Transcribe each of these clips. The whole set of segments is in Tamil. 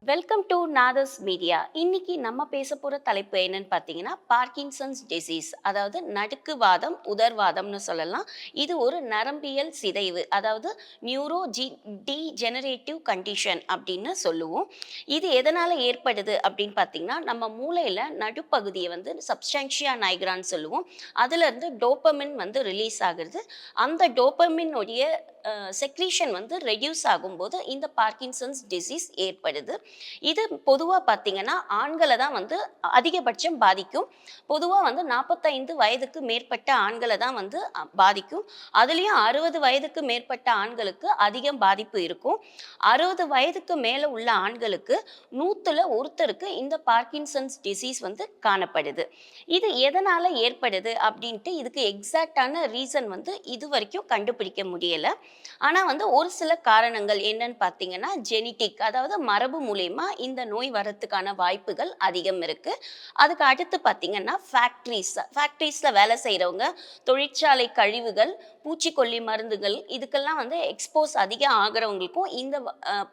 Welcome to நாதர்ஸ் media. இன்னைக்கு நம்ம பேச போற தலைப்பு என்னன்னு பார்த்தீங்கன்னா, பார்க்கின்சன்ஸ் டிசீஸ். அதாவது நடுக்குவாதம், உதர்வாதம்னு சொல்லலாம். இது ஒரு நரம்பியல் சிதைவு, அதாவது நியூரோ டீஜெனரேட்டிவ் கண்டிஷன் அப்படின்னு சொல்லுவோம். இது எதனால ஏற்படுது அப்படின்னு பார்த்தீங்கன்னா, நம்ம மூளையில நடுப்பகுதியை வந்து சப்ஸ்டான்ஷியா நைக்ரான்னு சொல்லுவோம். அதுல இருந்து டோபமின் வந்து ரிலீஸ் ஆகுது. அந்த டோபமினுடைய செக்ரீஷன் வந்து ரெடியூஸ் ஆகும்போது இந்த பார்க்கின்சன்ஸ் டிசீஸ் ஏற்படுது. இது பொதுவாக பார்த்தீங்கன்னா ஆண்களை தான் வந்து அதிகபட்சம் பாதிக்கும். பொதுவாக வந்து 45 வயதுக்கு மேற்பட்ட ஆண்களை தான் வந்து பாதிக்கும். அதுலேயும் 60 வயதுக்கு மேற்பட்ட ஆண்களுக்கு அதிகம் பாதிப்பு இருக்கும். 60 வயதுக்கு மேலே உள்ள ஆண்களுக்கு 100ல் ஒருத்தருக்கு இந்த பார்க்கின்சன்ஸ் டிசீஸ் வந்து காணப்படுது. இது எதனால் ஏற்படுது அப்படின்ட்டு இதுக்கு எக்ஸாக்டான ரீசன் வந்து இது வரைக்கும் கண்டுபிடிக்க முடியலை. ஆனால் வந்து ஒரு சில காரணங்கள் என்னன்னு பார்த்தீங்கன்னா ஜெனிட்டிக், அதாவது மரபு மூலயமா இந்த நோய் வரத்துக்கான வாய்ப்புகள் அதிகம் இருக்கு. அதுக்கு அடுத்து பார்த்தீங்கன்னா ஃபேக்ட்ரிஸ்ல வேலை செய்கிறவங்க, தொழிற்சாலை கழிவுகள், பூச்சிக்கொல்லி மருந்துகள் இதுக்கெல்லாம் வந்து எக்ஸ்போஸ் அதிகம் ஆகிறவங்களுக்கும் இந்த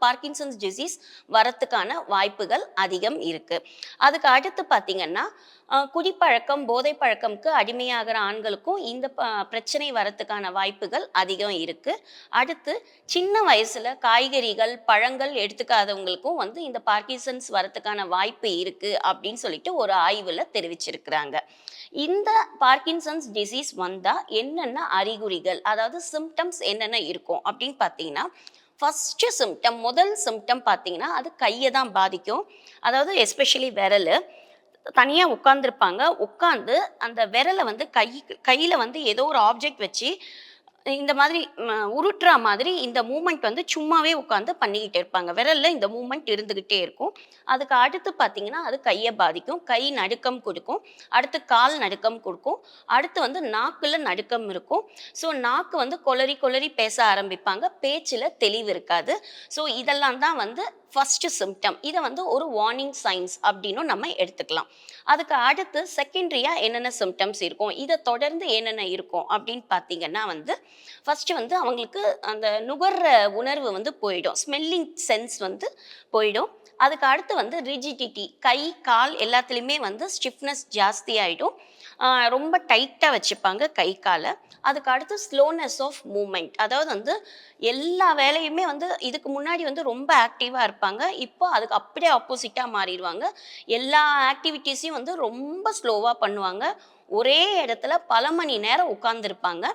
பார்க்கின்சன்ஸ் டிசீஸ் வரத்துக்கான வாய்ப்புகள் அதிகம் இருக்கு. அதுக்கு அடுத்து பார்த்தீங்கன்னா குடிப்பழக்கம், போதை பழக்கம்க்கு அடிமையாகிற ஆண்களுக்கும் இந்த பிரச்சனை வரத்துக்கான வாய்ப்புகள் அதிகம் இருக்கு. அடுத்து சின்ன வயசுல காய்கறிகள், பழங்கள் எடுத்துக்காதவங்களுக்கும் வந்து இந்த பார்க்கின்சன்ஸ் வரத்துக்கான வாய்ப்பு இருக்கு அப்படின்னு சொல்லிட்டு ஒரு ஆய்வுல தெரிவிச்சிருக்கிறாங்க. இந்த பார்க்கின்சன்ஸ் டிசீஸ் வந்தா என்னென்ன அறிகுறிகள், அதாவது சிம்டம்ஸ் என்னென்ன இருக்கும் அப்படின்னு பார்த்தீங்கன்னா, முதல் சிம்டம் பார்த்தீங்கன்னா அது கையை தான் பாதிக்கும். அதாவது எஸ்பெஷலி விரல் தனியாக உட்காந்துருப்பாங்க. உட்காந்து அந்த விரலை வந்து கையில் வந்து ஏதோ ஒரு ஆப்ஜெக்ட் வச்சு இந்த மாதிரி உருட்டுற மாதிரி இந்த மூமெண்ட் வந்து சும்மாவே உட்காந்து பண்ணிக்கிட்டே இருப்பாங்க. விரல்ல இந்த மூமெண்ட் இருந்துக்கிட்டே இருக்கும். அதுக்கு அடுத்து பார்த்தீங்கன்னா அது கையை பாதிக்கும். கை நடுக்கம் கொடுக்கும். அடுத்து கால் நடுக்கம் கொடுக்கும். அடுத்து வந்து நாக்குல நடுக்கம் இருக்கும். ஸோ நாக்கு வந்து கொளறி கொளறி பேச ஆரம்பிப்பாங்க. பேச்சில் தெளிவு இருக்காது. ஸோ இதெல்லாம் தான் வந்து ஃபர்ஸ்ட் சிம்டம். இதை வந்து ஒரு வார்னிங் சைன்ஸ் அப்படின்னும் நம்ம எடுத்துக்கலாம். அதுக்கு அடுத்து செகண்டரியா என்னென்ன சிம்டம்ஸ் இருக்கும், இதை தொடர்ந்து என்னென்ன இருக்கும் அப்படின்னு பார்த்தீங்கன்னா வந்து ஃபர்ஸ்ட் வந்து அவங்களுக்கு அந்த நுகர்ற உணர்வு வந்து போயிடும். ஸ்மெல்லிங் சென்ஸ் வந்து போயிடும். அதுக்கு அடுத்து வந்து ரிஜிடிட்டி, கை கால் எல்லாத்துலேயுமே வந்து ஸ்டிஃப்னஸ் ஜாஸ்தி ஆகிடும். ரொம்ப டைட்டாக வச்சுப்பாங்க கை காலை. அதுக்கு அடுத்து ஸ்லோனஸ் ஆஃப் மூமெண்ட், அதாவது வந்து எல்லா வேலையுமே வந்து இதுக்கு முன்னாடி வந்து ரொம்ப ஆக்டிவாக இருப்பாங்க. இப்போ அதுக்கு அப்படியே ஆப்போசிட்டாக மாறிடுவாங்க. எல்லா ஆக்டிவிட்டீஸையும் வந்து ரொம்ப ஸ்லோவாக பண்ணுவாங்க. ஒரே இடத்துல பல மணி நேரம் உட்கார்ந்துருப்பாங்க.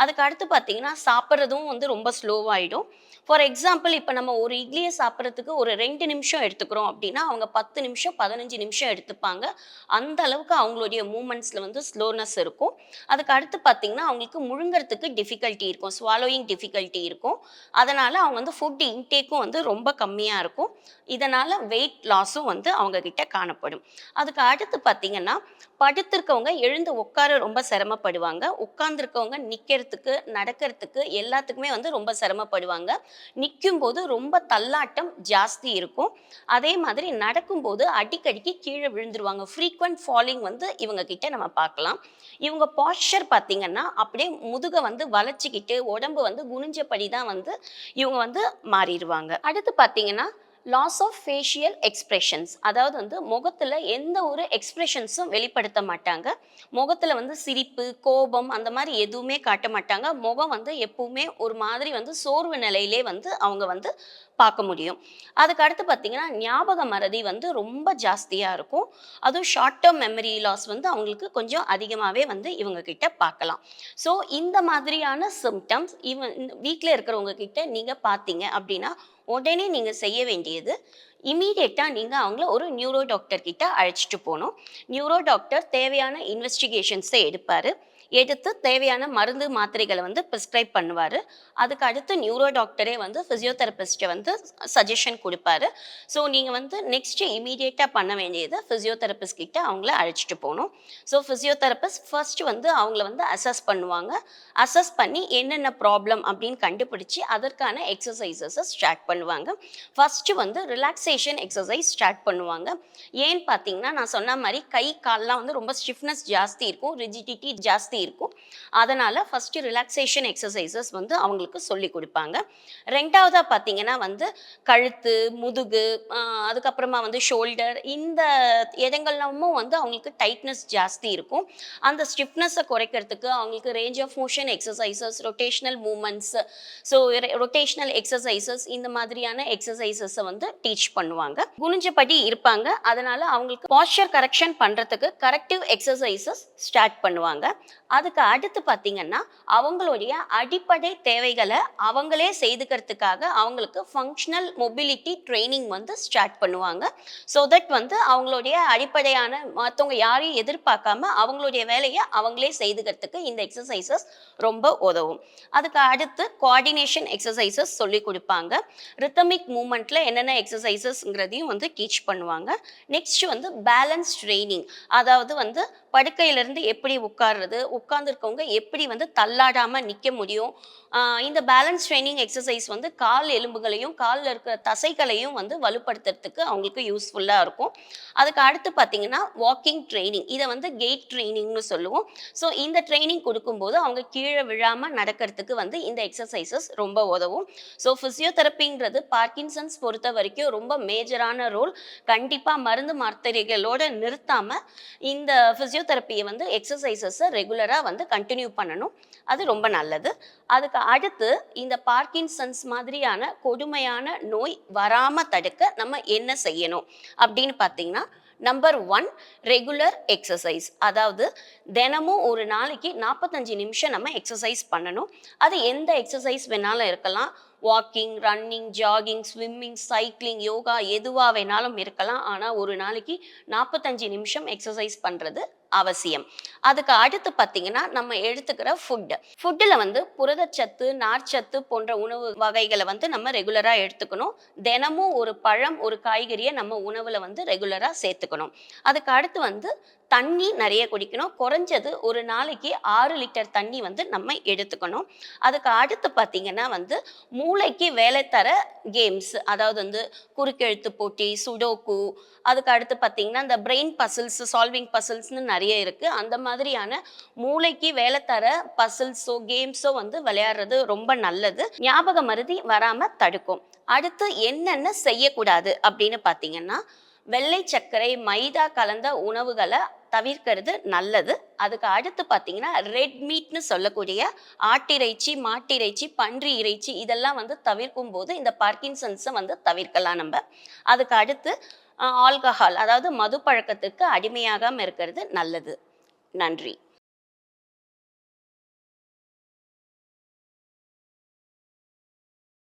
அதுக்கு அடுத்து பார்த்தீங்கன்னா சாப்பிட்றதும் வந்து ரொம்ப ஸ்லோவாகிடும். ஃபார் எக்ஸாம்பிள் இப்போ நம்ம ஒரு இட்லியை சாப்பிட்றதுக்கு ஒரு 2 நிமிஷம் எடுத்துக்கிறோம் அப்படின்னா அவங்க 10 நிமிஷம் 15 நிமிஷம் எடுத்துப்பாங்க. அந்த அளவுக்கு அவங்களுடைய மூமெண்ட்ஸில் வந்து ஸ்லோனஸ் இருக்கும். அதுக்கு அடுத்து பார்த்தீங்கன்னா அவங்களுக்கு முழுங்கிறதுக்கு டிஃபிகல்ட்டி இருக்கும், ஸ்வாலோயிங் டிஃபிகல்ட்டி இருக்கும். அதனால் அவங்க வந்து ஃபுட் இன்டேக்கும் வந்து ரொம்ப கம்மியாக இருக்கும். இதனால் வெயிட் லாஸும் வந்து அவங்கக்கிட்ட காணப்படும். அதுக்கு அடுத்து பார்த்தீங்கன்னா படுத்திருக்கவங்க எழுந்து உட்கார ரொம்ப சிரமப்படுவாங்க. உட்கார்ந்துருக்கவங்க நிற்கிறதுக்கு, நடக்கிறதுக்கு எல்லாத்துக்குமே வந்து ரொம்ப சிரமப்படுவாங்க. நிற்கும்போது ரொம்ப தள்ளாட்டம் ஜாஸ்தி இருக்கும். அதே மாதிரி நடக்கும்போது அடிக்கடிக்கு கீழே விழுந்துருவாங்க. ஃப்ரீக்வெண்ட் ஃபாலிங் வந்து இவங்க கிட்ட நம்ம பார்க்கலாம். இவங்க பாஸ்சர் பார்த்தீங்கன்னா அப்படியே முதுகை வந்து வளைச்சிக்கிட்டு உடம்பு வந்து குனிஞ்சபடி தான் வந்து இவங்க வந்து மாறிடுவாங்க. அடுத்து பார்த்தீங்கன்னா லாஸ் ஆஃப் ஃபேஷியல் எக்ஸ்பிரஷன்ஸ், அதாவது வந்து முகத்தில் எந்த ஒரு எக்ஸ்பிரஷன்ஸும் வெளிப்படுத்த மாட்டாங்க. முகத்தில் வந்து சிரிப்பு, கோபம் அந்த மாதிரி எதுவுமே காட்ட மாட்டாங்க. முகம் வந்து எப்பவுமே ஒரு மாதிரி வந்து சோர்வு நிலையிலே வந்து அவங்க வந்து பார்க்க முடியும். அதுக்கு அடுத்து பார்த்தீங்கன்னா ஞாபக மறதி வந்து ரொம்ப ஜாஸ்தியாக இருக்கும். அதுவும் ஷார்ட் டேர்ம் மெமரி லாஸ் வந்து அவங்களுக்கு கொஞ்சம் அதிகமாகவே வந்து இவங்க கிட்ட பார்க்கலாம். ஸோ இந்த மாதிரியான சிம்டம்ஸ் வீட்டில் இருக்கிறவங்க கிட்ட நீங்கள் பார்த்தீங்க அப்படின்னா உடனே நீங்கள் செய்ய வேண்டியது இமீடியட்டாக நீங்கள் அவங்கள ஒரு நியூரோ டாக்டர் கிட்ட அழைச்சிட்டு போகணும். நியூரோ டாக்டர் தேவையான இன்வெஸ்டிகேஷன்ஸை எடுத்து தேவையான மருந்து மாத்திரைகளை வந்து ப்ரிஸ்கிரைப் பண்ணுவார். அதுக்கு அடுத்து நியூரோ டாக்டரே வந்து ஃபிசியோதெரபிஸ்ட்டை வந்து சஜஷன் கொடுப்பாரு. ஸோ நீங்கள் வந்து நெக்ஸ்ட்டு இமீடியட்டாக பண்ண வேண்டியது ஃபிசியோதெரபிஸ்ட் கிட்ட அவங்கள அழைச்சிட்டு போகணும். ஸோ ஃபிசியோதெரபிஸ்ட் ஃபர்ஸ்ட் வந்து அவங்கள வந்து அசஸ் பண்ணுவாங்க. அசஸ் பண்ணி என்னென்ன ப்ராப்ளம் அப்படின்னு கண்டுபிடிச்சி அதற்கான எக்ஸசைசஸை ஸ்டார்ட் பண்ணுவாங்க. ஃபர்ஸ்ட்டு வந்து ரிலாக்ஸேஷன் எக்ஸசைஸ் ஸ்டார்ட் பண்ணுவாங்க. ஏன்னு பார்த்தீங்கன்னா நான் சொன்ன மாதிரி கை கால்லாம் வந்து ரொம்ப ஸ்டிஃப்னஸ் ஜாஸ்தி இருக்கும், ரிஜிடிட்டி ஜாஸ்தி ஜாஸ்தி இருக்கும். அதனால ஃபர்ஸ்ட் ரிலாக்சேஷன் எக்ஸசைசஸ் வந்து அவங்களுக்கு சொல்லிக் கொடுப்பாங்க. 2வதா பார்த்தீங்கன்னா வந்து கழுத்து, முதுகு, அதுக்கப்புறமா வந்து ஷோல்டர் இந்த இடங்கள்லாமும் வந்து அவங்களுக்கு டைட்னஸ் ஜாஸ்தி இருக்கும். அந்த ஸ்டிஃப்னஸை குறைக்கிறதுக்கு அவங்களுக்கு range of motion exercises, rotational movements, so rotational exercises இந்த மாதிரியான எக்ஸசைசஸை வந்து டீச் பண்ணுவாங்க. குனிஞ்சபடி இருப்பாங்க. அதனால அவங்களுக்கு பாஸ்சர் கரெக்ஷன் பண்றதுக்கு கரெக்டிவ் எக்ஸசைசஸ் ஸ்டார்ட் பண்ணுவாங்க. அதுக்கு அடுத்து பார்த்தீங்கன்னா அவங்களுடைய அடிப்படை தேவைகளை அவங்களே செய்துக்கிறதுக்காக அவங்களுக்கு ஃபங்க்ஷனல் மொபிலிட்டி ட்ரைனிங் வந்து ஸ்டார்ட் பண்ணுவாங்க. ஸோ தட் வந்து அவங்களுடைய அடிப்படையான மற்றவங்க யாரையும் எதிர்பார்க்காம அவங்களுடைய வேலையை அவங்களே செய்துக்கிறதுக்கு இந்த எக்ஸசைசஸ் ரொம்ப உதவும். அதுக்கு அடுத்து கோஆர்டினேஷன் எக்ஸசைசஸ் சொல்லி கொடுப்பாங்க. ரித்தமிக் மூமெண்ட்ல என்னென்ன எக்ஸசைசஸ்ங்கிறதையும் வந்து டீச் பண்ணுவாங்க. நெக்ஸ்ட் வந்து பேலன்ஸ் ட்ரைனிங், அதாவது வந்து படுக்கையிலிருந்து எப்படி உட்கார்றது, உட்கார்ந்துருக்கவங்க எப்படி வந்து தள்ளாடாம நிற்க முடியும். இந்த பேலன்ஸ் ட்ரைனிங் எக்ஸசைஸ் வந்து கால் எலும்புகளையும் காலில் இருக்கிற தசைகளையும் வந்து வலுப்படுத்துறதுக்கு அவங்களுக்கு யூஸ்ஃபுல்லாக இருக்கும். அதுக்கு அடுத்து பார்த்தீங்கன்னா வாக்கிங் ட்ரைனிங், இதை வந்து கெயிட் ட்ரைனிங்னு சொல்லுவோம். ஸோ இந்த ட்ரைனிங் கொடுக்கும்போது அவங்க கீழே விழாமல் நடக்கிறதுக்கு வந்து இந்த எக்ஸசைசஸ் ரொம்ப உதவும். ஸோ ஃபிசியோதெரப்பிங்கிறது பார்க்கின்சன்ஸ் பொறுத்த வரைக்கும் ரொம்ப மேஜரான ரோல். கண்டிப்பாக மருந்து மாத்திரைகளோடு நிறுத்தாமல் இந்த ஃபிசியோதெரப்பியை வந்து எக்ஸசைசஸை ரெகுலராக வந்து கண்டினியூ பண்ணணும். அது ரொம்ப நல்லது. அதுக்கு அடுத்து இந்த பார்க்கின்சன்ஸ் மாதிரியான கொடுமையான நோய் வராமல் தடுக்க நம்ம என்ன செய்யணும் அப்படின்னு பார்த்தீங்கன்னா, நம்பர் 1 ரெகுலர் எக்ஸசைஸ். அதாவது தினமும் ஒரு நாளைக்கு 45 நிமிஷம் நம்ம எக்ஸசைஸ் பண்ணணும். அது எந்த எக்ஸசைஸ் வேணாலும் இருக்கலாம். Walking, running, jogging, swimming, cycling, yoga எதுவாக வேணாலும் இருக்கலாம். ஆனால் ஒரு நாளைக்கு 45 நிமிஷம் எக்ஸசைஸ் பண்ணுறது அவசியம். அதுக்கு அடுத்து பார்த்தீங்கன்னா நம்ம எடுத்துக்கிற ஃபுட்டில் வந்து புரதச்சத்து, நார்ச்சத்து போன்ற உணவு வகைகளை வந்து நம்ம ரெகுலராக எடுத்துக்கணும். தினமும் ஒரு பழம், ஒரு காய்கறியை நம்ம உணவில் வந்து ரெகுலராக சேர்த்துக்கணும். அதுக்கு அடுத்து வந்து தண்ணி நிறைய குடிக்கணும். குறைஞ்சது ஒரு நாளைக்கு 6 லிட்டர் தண்ணி வந்து நம்ம எடுத்துக்கணும். அதுக்கு அடுத்து பார்த்தீங்கன்னா வந்து மூளைக்கு வேலை தர கேம்ஸ், அதாவது வந்து குறுக்கெழுத்து போட்டி, சுடோக்கு, அதுக்கு அடுத்து பார்த்தீங்கன்னா இந்த பிரெயின் பசில்ஸ், சால்விங் பசில்ஸ்னு நிறைய இருக்குது. அந்த மாதிரியான மூளைக்கு வேலை தர பசில்ஸோ கேம்ஸோ வந்து விளையாடுறது ரொம்ப நல்லது. ஞாபக மறதி வராமல் தடுக்கும். அடுத்து என்னென்ன செய்யக்கூடாது அப்படின்னு பார்த்தீங்கன்னா, வெள்ளை சர்க்கரை, மைதா கலந்த உணவுகளை தவிர்க்கிறது நல்லது. அதுக்கு அடுத்து பார்த்தீங்கன்னா ரெட் மீட்னு சொல்லக்கூடிய ஆட்டிறைச்சி, மாட்டிறைச்சி, பன்றி இறைச்சி இதெல்லாம் வந்து தவிர்க்கும் போது இந்த பார்க்கின்சன்ஸை வந்து தவிர்க்கலாம் நம்ம. அதுக்கு அடுத்து ஆல்கஹால், அதாவது மது பழக்கத்துக்கு அடிமையாகாமல் இருக்கிறது நல்லது. நன்றி.